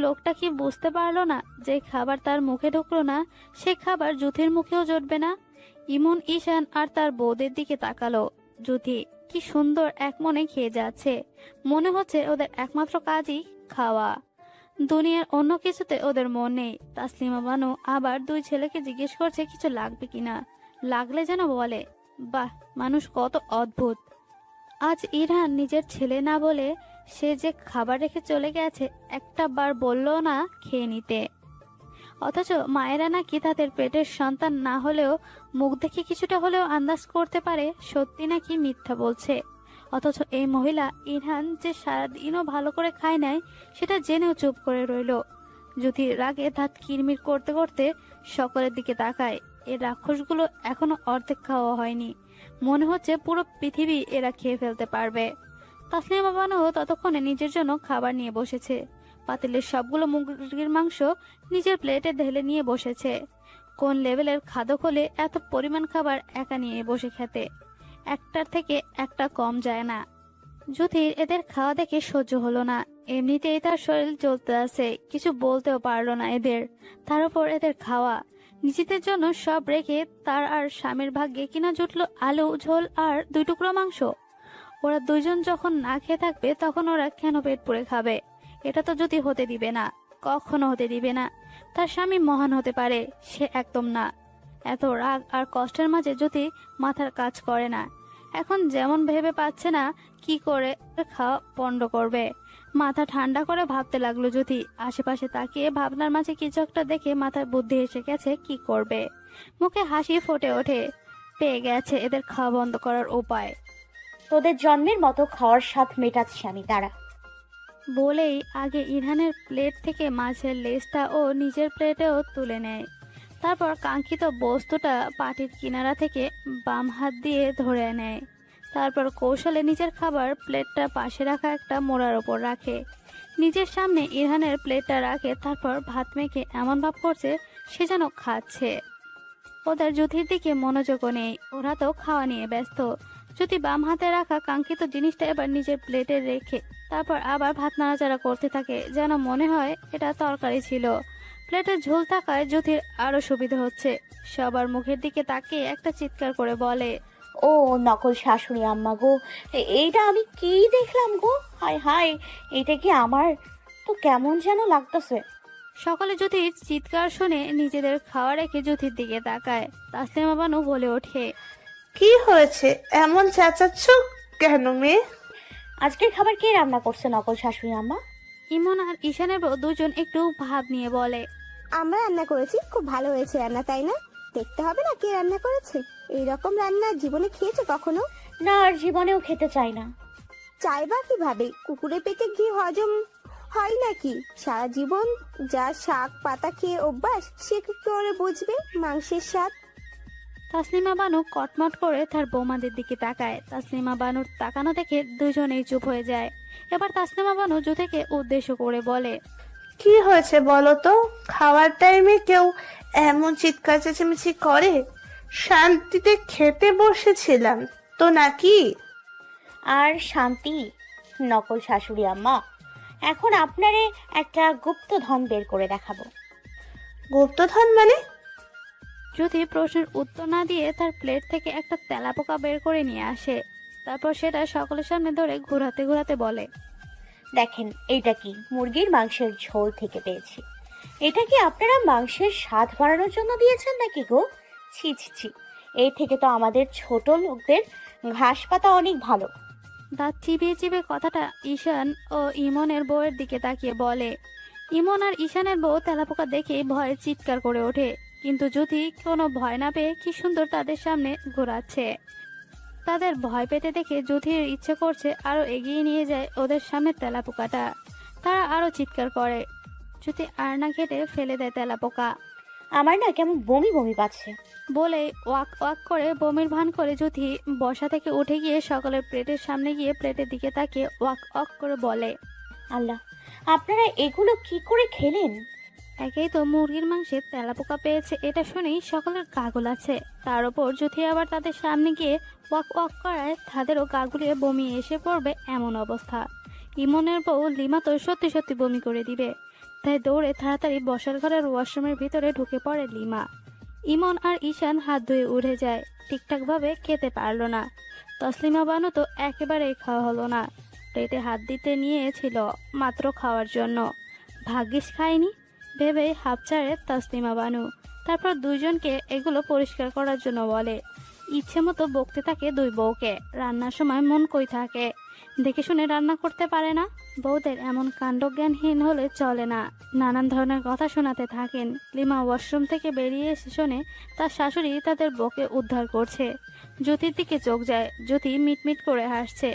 লোকটা কি বুঝতে পারলো না যে খাবার তার মুখে ঢুকলো না, সে খাবার জুথির মুখেও জুটবে না? ইমন ঈশান আর তার বউদের দিকে তাকালো। জুথি কি সুন্দর এক মনে খেয়ে যাচ্ছে, মনে হচ্ছে ওদের একমাত্র কাজই খাওয়া, দুনিয়ার অন্য কিছুতে ওদের মন নেই। তাসলিমা বানু আবার দুই ছেলেকে জিজ্ঞেস করছে কিছু লাগবে কিনা, লাগলে যেন বলে। বাহ, মানুষ কত অদ্ভুত। আজ ইরহান নিজের ছেলে না বলে সে যে খাবার রেখে চলে গেছে একটা বার বললো না খেয়ে নিতে, অথচ মায়েরা নাকি তাদের পেটের সন্তান না হলেও মুখ দেখে কিছুটা হলেও আন্দাজ করতে পারে সত্যি নাকি মিথ্যা বলছে। অথচ এই মহিলা ইরহান যে সারাদিনও ভালো করে খায় নাই সেটা জেনেও চুপ করে রইল। যদি রাগে দাঁত কিরমির করতে করতে সকলের দিকে তাকায়, এই রাক্ষসগুলো এখনো অর্ধেক খাওয়া হয়নি, মনে হচ্ছে পুরো পৃথিবী এরা খেয়ে ফেলতে পারবে। তাসলিমা বানু ততক্ষণে নিজের জন্য খাবার নিয়ে বসেছে। পাতিলের সবগুলো মুরগির মাংস নিজের প্লেটে ঢেলে নিয়ে বসেছে। কোন লেভেলের খাদক হলে এত পরিমাণ খাবার একা নিয়ে বসে খেতে? একটার থেকে একটা কম যায় না। যুথির এদের খাওয়া দেখে সহ্য হলো না। এমনিতেই তার শরীর জ্বলতে আছে, কিছু বলতেও পারলো না এদের, তার উপর এদের খাওয়া। নিজেদের জন্য সব রেখে তার আর স্বামীর ভাগ্যে কিনা জুটলো আলু ঝোল আর 2 টুকরো মাংস। ওরা দুইজন যখন না খেয়ে থাকবে তখন ওরা কেন পেট পুড়ে খাবে? এটা তো যুথি হতে দিবে না, কখনো হতে দিবে না। তার স্বামী মহান হতে পারে, সে একদম না। এত রাগ আর কষ্টের মাঝে যুথি মাথার কাজ করে না। এখন যেমন ভেবে পাচ্ছে না কি করে খাওয়া বন্ধ করবে। মাথা ঠান্ডা করে ভাবতে লাগলো যুথি। আশেপাশে তাকিয়ে ভাবনার মাঝে কিছু একটা দেখে মাথায় বুদ্ধি এসে গেছে কি করবে। মুখে হাসি ফুটে ওঠে, পেয়ে গেছে এদের খাওয়া বন্ধ করার উপায়। তোদের জন্মের মতো খাওয়ার স্বাদ মেটাচ্ছি আমি, দাঁড়া। বলেই আগে ইরহানের প্লেট থেকে মাছের লেজটা ও নিজের প্লেটেও তুলে নেয়। তারপর কাঙ্ক্ষিত বস্তুটা পাটির কিনারা থেকে বাম হাত দিয়ে ধরে নেয়। তারপর কৌশলে নিজের খাবার প্লেটটা পাশে রাখা একটা মোড়ার ওপর রাখে, নিজের সামনে ইরহানের প্লেটটা রাখে। তারপর ভাত মেখে এমন ভাব করছে সে যেন খাচ্ছে। ওদের যুথির দিকে মনোযোগও নেই, ওরা তো খাওয়া নিয়ে ব্যস্ত। যদি বাম হাতে রাখা কাঙ্ক্ষিত জিনিসটা এবার নিজের প্লেটে রেখে তারপর আবার ভাত নাড়াচাড়া করতে থাকে, যেন মনে হয় এটা তরকারি ছিল। প্লেটে ঝোল থাকায় যুথির আরো সুবিধা হচ্ছে। সবার মুখের দিকে তাকিয়ে একটা চিৎকার করে বলে, ও নকল শাশুড়ি আম্মা গো, এইটা আমি কি দেখলাম গো, হায় হায়, এটা কি আমার তো কেমন যেন লাগতেছে। সকলে যুথির চিৎকার শুনে নিজেদের খাওয়া রেখে যুথির দিকে তাকায়। তাসলিমা বানু বলে ওঠে, কি হয়েছে, এমন চেঁচাচ্ছ কেন মেয়ে? আজকের খাবার কে রান্না করছে নকল শাশুড়ি আম্মা? ইমন আর ঈশানের বউ দুজন একটু ভাব নিয়ে বলে, আমরা রান্না করেছি, খুব ভালো হয়েছে রান্না, তাই না? দেখতে হবে না কে রান্না করেছে? এইরকম রান্না জীবনে খেয়েছো কখনো? না, আর জীবনেও খেতে চাই না। চাইবা কিভাবে? কুকুরের পেটে ঘি হজম হয় নাকি? সারা জীবন যা শাক পাতা খেয়ে অভ্যাস, সে কি করে বুঝবে মাংসের স্বাদ? তাসলিমা বানু কটমট করে তার বৌমাদের দিকে তাকায়। তাসলিমা বানুর তাকানো দেখে দুজনেই চুপ হয়ে যায়। এবার তাসলিমা বানু যুথিকে উদ্দেশ্য করে বলে, কি হয়েছে বলো তো? খাওয়ার টাইমে কেউ এমন চিৎকার চেঁচামেচি করে? শান্তিতে খেতে বসেছিলাম তো নাকি? আর শান্তি নকল শাশুড়ি আম্মা, এখন আপনারে একটা গুপ্তধন বের করে দেখাবো। গুপ্তধন মানে? যুথি প্রশ্নের উত্তর না দিয়ে তার প্লেট থেকে একটা তেলাপোকা বের করে নিয়ে আসে। তারপর সেটা সকলের সামনে ধরে ঘোরাতে ঘোরাতে বলে, দেখেন, এইটা কি মুরগির মাংসের ঝোল থেকে পেয়েছি। এটা কি আপনারা মাংসের স্বাদ বাড়ানোর জন্য দিয়েছেন নাকি গো? ছি ছি ছি, এই থেকে তো আমাদের ছোট লোকদের ঘাস পাতা অনেক ভালো। দাঁত চিবিয়ে চিবিয়ে কথাটা ঈশান ও ইমনের বউয়ের দিকে তাকিয়ে বলে। ইমন আর ঈশানের বউ তেলাপোকা দেখে ভয়ে চিৎকার করে ওঠে, কিন্তু যুথি কোনো ভয় না পেয়ে কি সুন্দর তাদের সামনে ঘোরাচ্ছে। তাদের ভয় পেতে দেখে যুথির ইচ্ছে করছে আরো এগিয়ে নিয়ে যায় ওদের সামনে তেলাপোকাটা। তারা আরো চিৎকার করে। যুথি আর না কেটে ফেলে দেয় তেলাপোকা। আমার না কেমন বমি বমি পাচ্ছে। বলে ওয়াক ওয়াক করে বমির ভান করে যুথি বসা থেকে উঠে গিয়ে সকলের প্লেটের সামনে গিয়ে প্লেটের দিকে তাকিয়ে ওয়াক ওয়াক করে বলে, আল্লাহ, আপনারা এগুলো কি করে খেলেন? একেই তো মুরগির মাংসে তেলাপোকা পেয়েছে, এটা শুনেই সকলের গা গোলাচ্ছে। তার ওপর যুথি আবার তাদের সামনে গিয়ে ওয়াক ওয়াক করায় তাদেরও গা গুলিয়ে বমি এসে পড়বে এমন অবস্থা। ইমনের বউ লিমা তো সত্যি সত্যি বমি করে দিবে, তাই দৌড়ে তাড়াতাড়ি বসার ঘরের ওয়াশরুমের ভিতরে ঢুকে পড়ে লিমা। ইমন আর ঈশান হাত ধুয়ে উঠে যায়, ঠিকঠাকভাবে খেতে পারলো না। তসলিমা বানু তো একেবারেই খাওয়া হলো না, পেটে হাত দিতে নিয়েছিল মাত্র খাওয়ার জন্য, ভাগ্যিস খায়নি ভেবেই হাঁপ ছাড়ে তসলিমা বানু। তারপর দুইজনকে এগুলো পরিষ্কার করার জন্য বলে। ইচ্ছে মতো বকতে থাকে দুই বউকে, রান্নার সময় মন কই থাকে, দেখে শুনে রান্না করতে পারে না। বউদের এমন কাণ্ডজ্ঞানহীন হলে চলে না, নানান ধরনের কথা শোনাতে থাকেন। লিমা ওয়াশরুম থেকে বেরিয়ে এসে শোনে তার শাশুড়ি তাদের বউকে উদ্ধার করছে। জ্যোতির দিকে চোখ যায়, জ্যোতি মিটমিট করে হাসছে,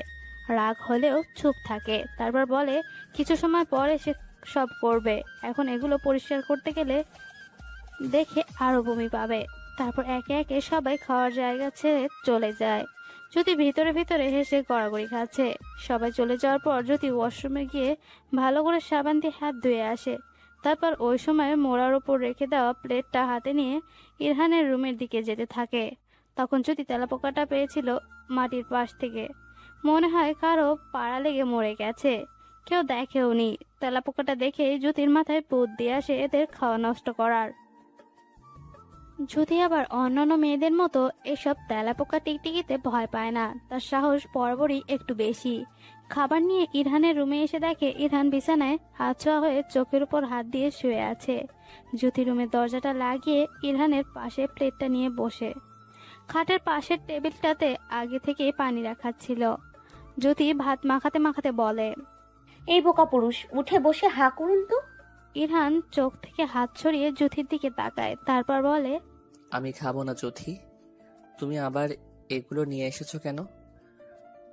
রাগ হলেও চুপ থাকে। তারপর বলে কিছু সময় পরে সে সব করবে, এখন এগুলো পরিষ্কার করতে গেলে দেখে আরো বমি পাবে। তারপর একে একে সবাই খাওয়ার জায়গা ছেড়ে চলে যায়। জ্যোতি ভিতরে ভিতরে হেসে গড়াগড়ি খাচ্ছে। সবাই চলে যাওয়ার পর জ্যোতি ওয়াশরুমে গিয়ে ভালো করে সাবান দিয়ে হাত ধুয়ে আসে। তারপর ওই সময় মোড়ার ওপর রেখে দেওয়া প্লেটটা হাতে নিয়ে ইরহানের রুমের দিকে যেতে থাকে। তখন জ্যোতি তেলাপোকাটা পেয়েছিল মাটির পাশ থেকে, মনে হয় কারো পাড়া লেগে মরে গেছে, কেউ দেখেও নি। তেলাপোকাটা দেখে জ্যোতির মাথায় বুদ্ধি আসে এদের খাওয়া নষ্ট করার। জ্যোতি আবার অন্যান্য মেয়েদের মতো এসব তেলাপোকা টিকটিকিতে ভয় পায় না, তার সাহস বরাবরই একটু বেশি। খাবার নিয়ে ইরহানের রুমে এসে দেখে ইরহান বিছানায় হাত ছোঁয়া হয়ে চোখের উপর হাত দিয়ে শুয়ে আছে। জ্যোতি রুমের দরজাটা লাগিয়ে ইরহানের পাশে প্লেটটা নিয়ে বসে খাটের পাশের টেবিলটাতে আগে থেকে পানি রাখা ছিল। জ্যোতি ভাত মাখাতে মাখাতে বলে, এই বোকা পুরুষ, উঠে বসে হাঁ করুন তো। ইরহান চোখ থেকে হাত ছড়িয়ে জ্যোতির দিকে তাকায়, তারপর বলে, আমি খাবো না জ্যোতি, তুমি আবার এগুলো নিয়ে এসেছো কেন?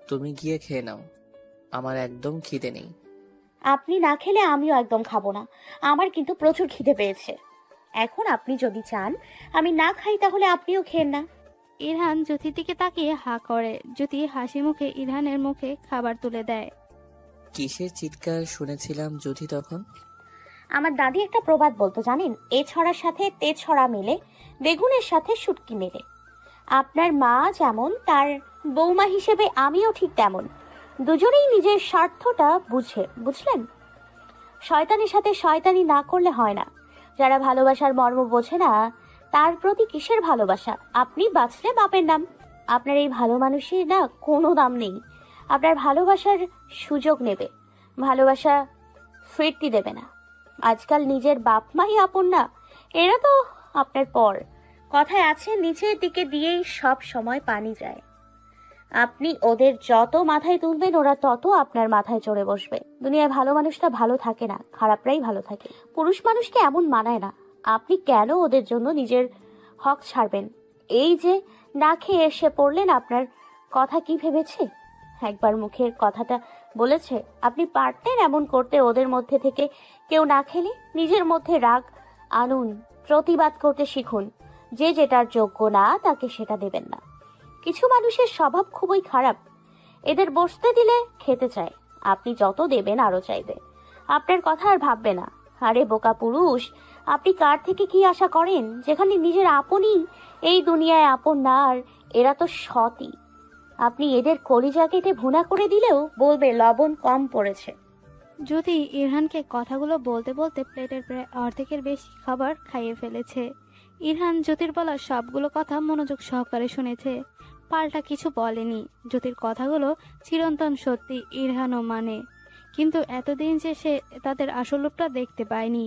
তুমি গিয়ে খেয়ে নাও, আমার একদম খিদে নেই। আপনি না খেলে আমিও একদম খাবো না, আমার কিন্তু প্রচুর খিদে পেয়েছে। এখন আপনি যদি চান আমি না খাই তাহলে আপনিও খেন না। ইরহান জ্যোতির দিকে তাকিয়ে হা করে। জ্যোতি হাসি মুখে ইরহানের মুখে খাবার তুলে দেয়। কিসের চিৎকার শুনেছিলাম জ্যোতি তখন? আমার দাদি একটা প্রবাদ বলতো জানেন, এ ছড়ার সাথে তে ছড়া মেলে, বেগুনের সাথে শুটকি মেলে। আপনার মা যেমন, তার বৌমা হিসেবে আমিও ঠিক তেমন। দুজনেই নিজের স্বার্থটা বুঝলেন? শয়তানের সাথে শয়তানি না করলে হয় না। যারা ভালোবাসার মর্ম বোঝে না তার প্রতি কিসের ভালোবাসা? আপনি বাঁচলে বাপের নাম, আপনার এই ভালো মানুষের না কোনো দাম নেই। আপনার ভালোবাসার সুযোগ নেবে, ভালোবাসা ফিরতি দেবে না। আজকাল নিজের বাপ মাই আপন না, এরা তো আপনার পর। কথায় আছে নিচের দিকে দিয়েই সব সময় পানি যায়। আপনি ওদের যত মাথায় তুলবেন ওরা তত আপনার মাথায় চড়ে বসবে। দুনিয়ায় ভালো মানুষটা ভালো থাকে না, খারাপরাই ভালো থাকে। পুরুষ মানুষকে এমন মানায় না। আপনি কেন ওদের জন্য নিজের হক ছাড়বেন? এই যে না খেয়ে এসে পড়লেন, আপনার কথা কি ভেবেছে? একবার মুখের কথাটা বলেছে আপনি পারতেন এমন করতে ওদের মধ্যে থেকে কেউ না খেলে? নিজের মধ্যে রাগ আনুন, প্রতিবাদ করতে শিখুন। যে যেটার যোগ্য না তাকে সেটা দেবেন না। কিছু মানুষের স্বভাব খুবই খারাপ, এদের বসতে দিলে খেতে চায়, আপনি যত দেবেন আরো চাইবে, আপনার কথা আর ভাববে না। আরে বোকা পুরুষ, আপনি কার থেকে কি আশা করেন, যেখানে নিজের আপনই এই দুনিয়ায় আপন না? আর এরা তো সতই। আপনি এদের কলিজা কেটে ভুনা করে দিলেও বলবে লবণ কম পড়েছে। যদি ইরহানকে কথাগুলো বলতে বলতে প্লেটের প্রায় অর্ধেকের বেশি খাবার খাইয়ে ফেলেছে। ইরহান জ্যোতির বলা সবগুলো কথা মনোযোগ সহকারে শুনেছে, পাল্টা কিছু বলেনি। জ্যোতির কথাগুলো চিরন্তন সত্যি, ইরহানও মানে। কিন্তু এতদিন যে সে তাদের আসল রূপটা দেখতে পায়নি।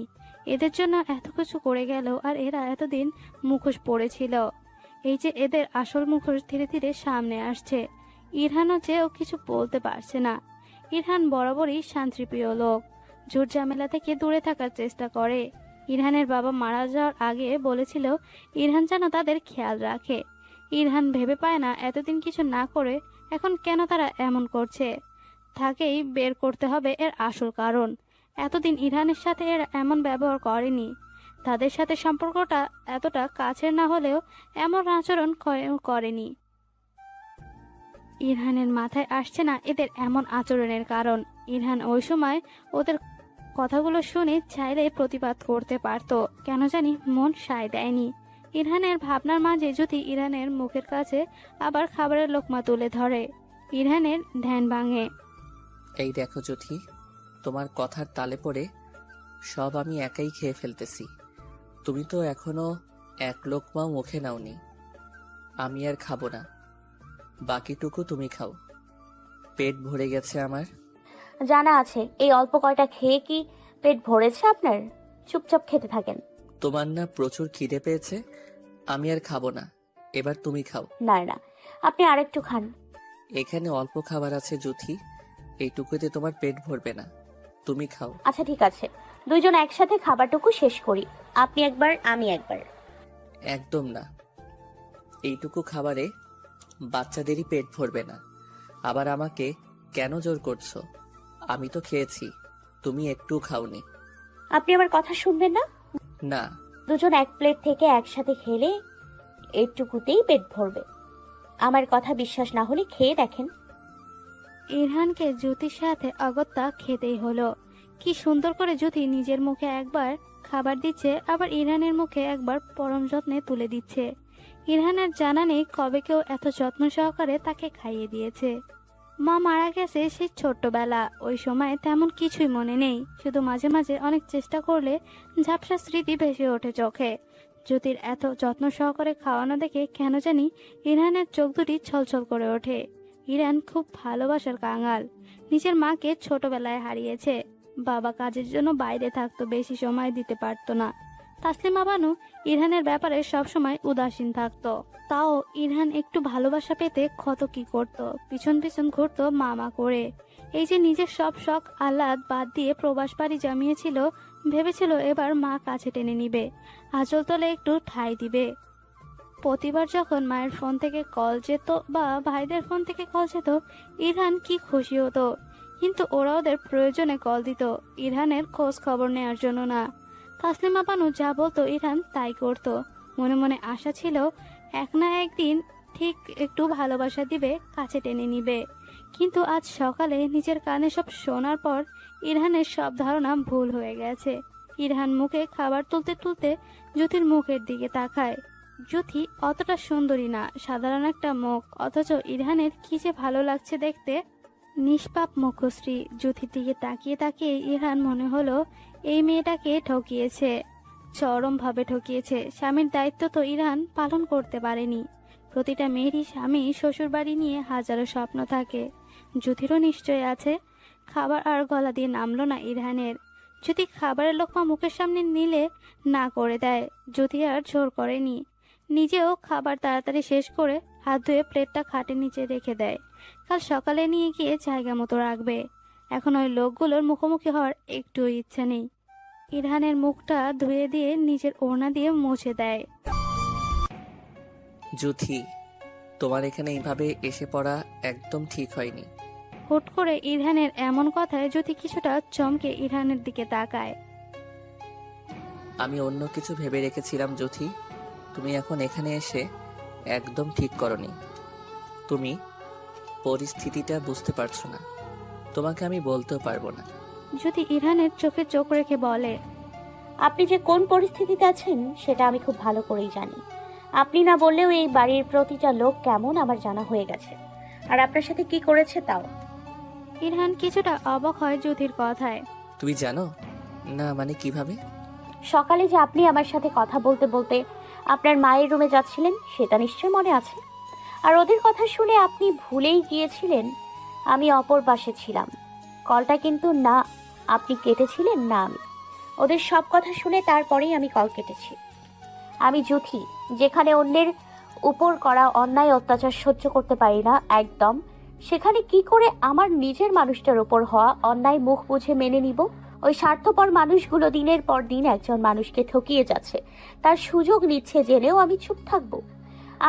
এদের জন্য এত কিছু করে গেল, আর এরা এতদিন মুখোশ পড়েছিল। এই যে এদের আসল মুখোশ ধীরে ধীরে সামনে আসছে। ইরহানও যেও কিছু বলতে পারছে না। ইরহান বরাবরই শান্তিপ্রিয় লোক, ঝুট ঝামেলা থেকে দূরে থাকার চেষ্টা করে। ইরহানের বাবা মারা যাওয়ার আগে বলেছিল ইরহান যেন তাদের খেয়াল রাখে। ইরহান ভেবে পায় না এতদিন কিছু না করে এখন কেন তারা এমন করছে। তাকেই বের করতে হবে এর আসল কারণ। এতদিন ইরহানের সাথে এরা এমন ব্যবহার করেনি। তাদের সাথে সম্পর্কটা এতটা কাছের না হলেও এমন আচরণ করেনি। ইরহানের মাথায় আসছে না এদের এমন আচরণের কারণ। ইরহান ওই সময় ওদের কথাগুলো শুনে চাইলে প্রতিবাদ করতে পারতো, কেন জানি মন সায় দেয়নি। ইরহানের ভাবনার মাঝে জ্যোতি ইরহানের মুখের কাছে আবার খাবারের লোকমা তুলে ধরে। ইরহানের ধ্যান ভাঙে। এই দেখো জ্যোতি, তোমার কথার তালে পড়ে সব আমি একাই খেয়ে ফেলতেছি। তুমি তো এখনো এক লোকমা মুখে নাওনি। আমি আর খাবো না, বাকিটুকু তুমি খাও। পেট ভরে গেছে আমার। জানা আছে এই অল্প কয়টা খেয়ে কি পেট ভরেছে আপনার? চুপচাপ খেতে থাকেন। তোমার না প্রচুর খিদে পেয়েছে? আমি আর খাবো না, এবার তুমি খাও। না না, আপনি আরেকটু খান। এখানে অল্প খাবার আছে জ্যোতি, এইটুকুতে তোমার পেট ভরবে না, তুমি খাও। আচ্ছা ঠিক আছে, দুইজন একসাথে খাবারটুকু শেষ করি, আপনি একবার আমি একবার। একদম না, এইটুকু খাবারে বাচ্চাদেরই পেট ভরবে না। আবার আমাকে কেন জোর করছো? আমি তো খেয়েছি, তুমি একটু খাওনি। আপনি আমার কথা শুনবেন না? না। দুজন এক প্লেট থেকে একসাথে খেলে এইটুকুতেই পেট ভরবে। আমার কথা বিশ্বাস না হলে খেয়ে দেখেন। ইরহানকে জ্যোতির সাথে অগত্যা খেতেই হলো। কি সুন্দর করে জ্যোতি নিজের মুখে একবার খাবার দিচ্ছে, আবার ইরহানের মুখে একবার পরম যত্নে তুলে দিচ্ছে। ইরহানের জানা নেই কবে কেউ এত যত্ন সহকারে তাকে খাইয়ে দিয়েছে। মা মারা গেছে সেই ছোট্টবেলা, ওই সময় তেমন কিছুই মনে নেই, শুধু মাঝে মাঝে অনেক চেষ্টা করলে ঝাপসা স্মৃতি ভেসে ওঠে চোখে। জ্যোতির এত যত্ন সহকারে খাওয়ানো দেখে কেন জানি ইরহানের চোখ দুটি ছলছল করে ওঠে। ইরহান খুব ভালোবাসার কাঙাল, নিজের মাকে ছোটবেলায় হারিয়েছে। বাবা কাজের জন্য বাইরে থাকতো, বেশি সময় দিতে পারতো না। তাসলিমা বানু ইরহানের ব্যাপারে সবসময় উদাসীন থাকতো। তাও ইরহান একটু ভালোবাসা পেতে কত কি করতো, পিছন পিছন ঘুরতো মামা করে। এই যে নিজের সব শখ আহ্লাদ বাদ দিয়ে প্রবাস বাড়ি জমিয়েছিল, ভেবেছিল এবার মা কাছে টেনে নিবে, আঁচল তলে একটু ঠাঁই দিবে। প্রতিবার যখন মায়ের ফোন থেকে কল যেত বা ভাইদের ফোন থেকে কল যেত, ইরহান কি খুশি হতো। কিন্তু ওরা ওদের প্রয়োজনে কল দিত, ইরহানের খোঁজ খবর নেওয়ার জন্য না। তাসলিমা বানু যা বলতো ইরহান তাই করত। মনে মনে আশা ছিল এক না একদিন ঠিক একটু ভালোবাসা দিবে, কাছে টেনে নিবে। কিন্তু আজ সকালে নিজের কানে সব শোনার পর ইরহানের সব ধারণা ভুল হয়ে গেছে। ইরহান মুখে খাবার তুলতে তুলতে জ্যোতির মুখের দিকে তাকায়। জ্যোতি অতটা সুন্দরী না, সাধারণ একটা মুখ, অথচ ইরহানের কি যে ভালো লাগছে দেখতে। নিষ্পাপ মুখশ্রী জ্যোতির দিকে তাকিয়ে তাকিয়ে ইরহান মনে হলো এই মেয়েটাকে ঠকিয়েছে, চরমভাবে ঠকিয়েছে। স্বামীর দায়িত্ব তো ইরহান পালন করতে পারেনি। প্রতিটা মেয়েরই স্বামী শ্বশুর বাড়ি নিয়ে হাজারো স্বপ্ন থাকে, জ্যোতিরও নিশ্চয় আছে। খাবার আর গলা দিয়ে নামলো না ইরহানের। যদি খাবারের লোকমা মুখের সামনে নিলে না করে দেয়, জ্যোতি আর জোর করেনি, নিজেও খাবার তাড়াতাড়ি শেষ করে হাত ধুয়ে প্লেটটা খাটের নিচে রেখে দেয়। কাল সকালে নিয়ে গিয়ে জায়গা মতো রাখবে। এখন ওই লোকগুলোর মুখোমুখি হওয়ার একটু ইচ্ছা নেই। ইরহানের মুখটা ধুয়ে দিয়ে নিজের ওড়না দিয়ে মুছে দেয়। জ্যোতি, তোমার এখানে এইভাবে এসে পড়া একদম ঠিক হয়নি। হুট করে ইরহানের এমন কথায় জ্যোতি কিছুটা চমকে ইরহানের দিকে তাকায়। আমি অন্য কিছু ভেবে রেখেছিলাম জ্যোতি, তুমি এখন এখানে এসে একদম ঠিক করনি। তুমি পরিস্থিতিটা বুঝতে পারছো না, তোমাকে আমি বলতেও পারবো না। জ্যোতি ইরহানের চোখে চোখ রেখে বলে, আপনি যে কোন পরিস্থিতিতে আছেন সেটা আমি খুব ভালো করেই জানি। আপনি না বললেও এই বাড়ির প্রতিটা লোক কেমন আমার জানা হয়ে গেছে, আর আপনার সাথে কি করেছে তাও। ইরহান কিছুটা অবাক হয় জ্যোতির কথায়। তুমি জানো না? মানে কিভাবে? সকালে যে আপনি আমার সাথে কথা বলতে বলতে আপনার মায়ের রুমে যাচ্ছিলেন সেটা নিশ্চয় মনে আছে। আর ওদের কথা শুনে আপনি ভুলেই গিয়েছিলেন আমি অপর পাশে ছিলাম। কলটা কিন্তু না আপনি কেটেছিলেন না আমি। ওদের সব কথা শুনে তারপরেই আমি কল কেটেছি। আমি জ্যোতি, যেখানে অন্যের উপর করা অন্যায় অত্যাচার সহ্য করতে পারি না একদম, সেখানে কি করে আমার নিজের মানুষটার উপর হওয়া অন্যায় মুখ বুঝে মেনে নিব? ওই স্বার্থপর মানুষগুলো দিনের পর দিন একজন মানুষকে ঠকিয়ে যাচ্ছে, তার সুযোগ নিচ্ছে জেনেও আমি চুপ থাকবো?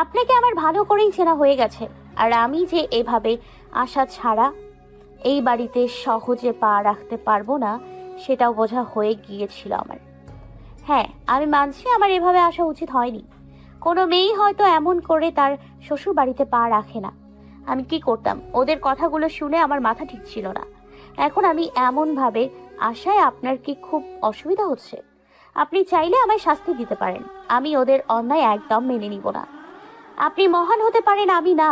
আপনাকে আমার ভালো করেই চেনা হয়ে গেছে, আর আমি যে এভাবে আশা ছাড়া এই বাড়িতে সহজে পা রাখতে পারবো না সেটাও বোঝা হয়ে গিয়েছিল আমার। হ্যাঁ, আমি মানছি আমার এভাবে আসা উচিত হয়নি। কোনো মেয়েই হয়তো এমন করে তার শ্বশুর বাড়িতে পা রাখে না। আমি কি করতাম? ওদের কথাগুলো শুনে আমার মাথা ঠিক ছিল না। এখন আমি এমন ভাবে আশায় আপনার কি খুব অসুবিধা হচ্ছে? আপনি চাইলে আমায় শাস্তি দিতে পারেন, আমি ওদের অন্যায় একদম মেনে নিব না। আপনি মহান হতে পারেন, আমি না।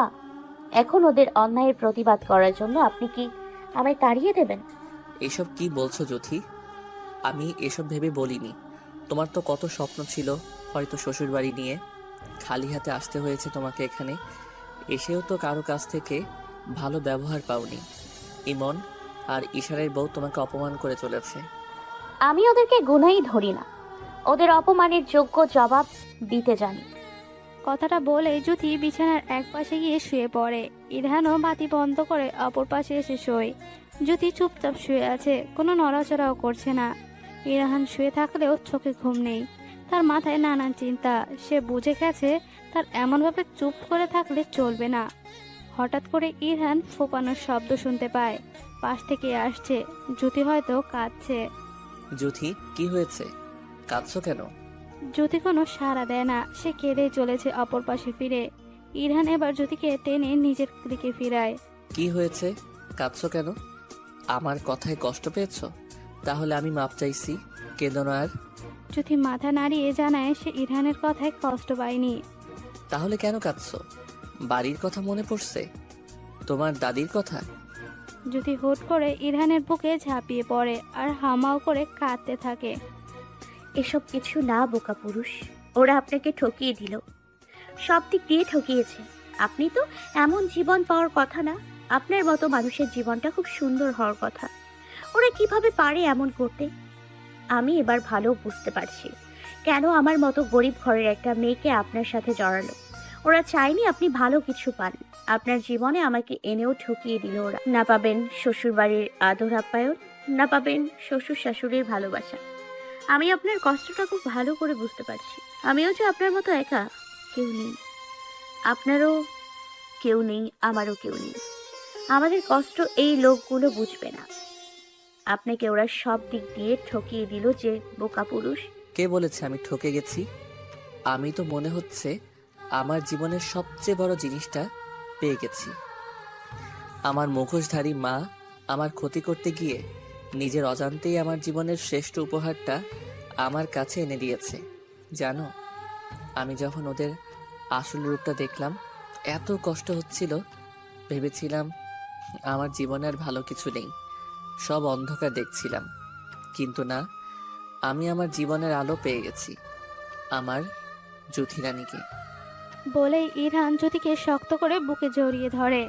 এখন ওদের অন্যায়ের প্রতিবাদ করার জন্য আপনি কি আমায় তাড়িয়ে দেবেন? এসব কি বলছো জ্যোতি? আমি এসব ভেবে বলিনি। তোমার তো কত স্বপ্ন ছিল, হয়তো শ্বশুর বাড়ি নিয়ে। খালি হাতে আসতে হয়েছে তোমাকে এখানে। এসেও তো কারো কাছ থেকে ভালো ব্যবহার পাওনি। ইমন আর ইশারের বউ তোমাকে অপমান করে চলেছে। আমি ওদেরকে গুনাই ধরি না, ওদের অপমানের যোগ্য জবাব দিতে জানি। কথাটা বলে জ্যোতি বিছানার এক পাশে গিয়ে শুয়ে পড়ে। ইরহানও বাতি বন্ধ করে অপর পাশে এসে শোয়। জ্যোতি চুপচাপ শুয়ে আছে, কোনো নড়াচড়াও করছে না। ইরহান শুয়ে থাকলেও চোখে ঘুম নেই। তার মাথায় নানান চিন্তা। সে বুঝে গেছে তার এমনভাবে চুপ করে থাকলে চলবে না। হঠাৎ করে ইরহান ফোপানোর শব্দ শুনতে পায়। পাশ থেকে আসছে। জ্যোতি হয়তো কাঁদছে। জ্যোতি, কি হয়েছে? কাঁদছো কেন? জ্যোতি কোনো সাড়া দেয় না। সে কেঁদেই চলেছে অপর পাশে ফিরে। ইরহান এবার জ্যোতিকে টেনে নিজের দিকে ফিরায়। কি হয়েছে? কাঁদছো কেন? আমার কথায় কষ্ট পেয়েছো? তাহলে আমি মাপ চাইছি, কেঁদো না আর। জ্যোতি মাথা নাড়িয়ে জানায় সে ইরহানের কথায় কষ্ট পায়নি। তাহলে কেন কাঁদছো? বাড়ির কথা মনে পড়ছে? তোমার দাদির কথা? জ্যোতি হুট করে ইরহানের বুকে ঝাঁপিয়ে পড়ে আর হামাও করে কাঁদতে থাকে। এসব কিছু না বোকা পুরুষ, ওরা আপনাকে ঠকিয়ে দিল, সব দিক দিয়ে ঠকিয়েছে। আপনি তো এমন জীবন পাওয়ার কথা না, আপনার মতো মানুষের জীবনটা খুব সুন্দর হওয়ার কথা। ওরা কিভাবে পারে এমন করতে? আমি এবার ভালো বুঝতে পারছি কেন আমার মতো গরিব ঘরের একটা মেয়েকে আপনার সাথে জড়ালো। ওরা চায়নি আপনি ভালো কিছু পান। আপনার জীবনে আমাকে এনেও ঠকিয়ে দিল ওরা। না পাবেন শ্বশুর বাড়ির আদর আপ্যায়ন, না পাবেন শ্বশুর শাশুড়ির ভালোবাসা। আমি আপনার কষ্টটা খুব ভালো করে বুঝতে পারছি। আমিও যে আপনার মতো একা, কেউ নেই। আপনারও কেউ নেই, আমারও কেউ নেই। আমাদের কষ্ট এই লোকগুলো বুঝবে না। আপনাকে ওরা সব দিক দিয়ে ঠকিয়ে দিল যে বোকা পুরুষ। কে বলেছে আমি ঠকে গেছি? আমি তো মনে হচ্ছে আমার জীবনের সবচেয়ে বড় জিনিসটা পেয়ে গেছি। আমার মুখোশধারী মা আমার ক্ষতি করতে গিয়ে নিজের অজান্তেই আমার জীবনের শ্রেষ্ঠ উপহারটা আমার কাছে এনে দিয়েছে। জানো, আমি যখন ওদের আসল রূপটা দেখলাম, এত কষ্ট হচ্ছিল। ভেবেছিলাম আমার জীবনে আর ভালো কিছু নেই, সব অন্ধকার দেখছিলাম। কিন্তু না, আমি আমার জীবনের আলো পেয়ে গেছি, আমার জ্যোতি রানীকে। বলেই ইরহান জ্যোতিকে শক্ত করে বুকে জড়িয়ে ধরে।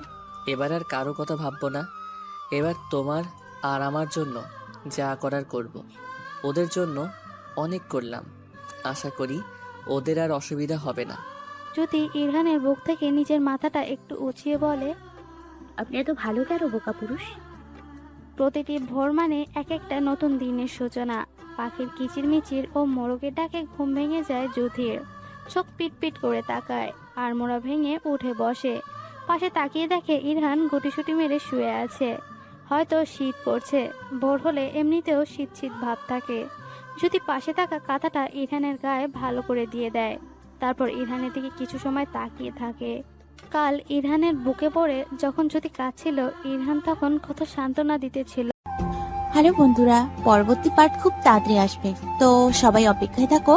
এবার আর কারো কথা ভাববো না। এবার তোমার আর আমার জন্য যা করার করব। ওদের জন্য অনেক করলাম, আশা করি ওদের আর অসুবিধা হবে না। জ্যোতি ইরহানের বুক থেকে নিজের মাথাটা একটু উঁচিয়ে বলে, আপনি এত ভালো কেন বোকা পুরুষ? প্রতিটি ভোর মানে এক একটা নতুন দিনের সূচনা। পাখির কিচিরমিচির ও মোরগের ডাকে ঘুম ভেঙে যায় জ্যোতির। চোখ পিটপিট করে তাকায়, আর মোড়া ভেঙে উঠে বসে। পাশে তাকিয়ে দেখে ইরহান গুটিসুটি মেরে শুয়ে আছে। হয়তো শীত করছে। ভোর হলে এমনিতেও শীত শীত ভাব থাকে। জ্যোতি পাশে থাকা কাঁথাটা ইরহানের গায়ে ভালো করে দিয়ে দেয়। তারপর ইরহানের দিকে কিছু সময় তাকিয়ে থাকে। কাল ইরহানের বুকে পড়ে যখন জ্যোতি কাঁদছিল, ইরহান তখন কত সান্ত্বনা দিতেছিল। হ্যালো বন্ধুরা, পরবর্তী পার্ট খুব তাড়াতাড়ি আসবে, তো সবাই অপেক্ষায় থাকো।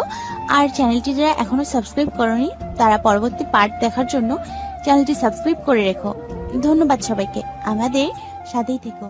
আর চ্যানেলটি যারা এখনো সাবস্ক্রাইব করোনি, তারা পরবর্তী পার্ট দেখার জন্য চ্যানেলটি সাবস্ক্রাইব করে রেখো। ধন্যবাদ সবাইকে, আমাদের সাথেই থেকো।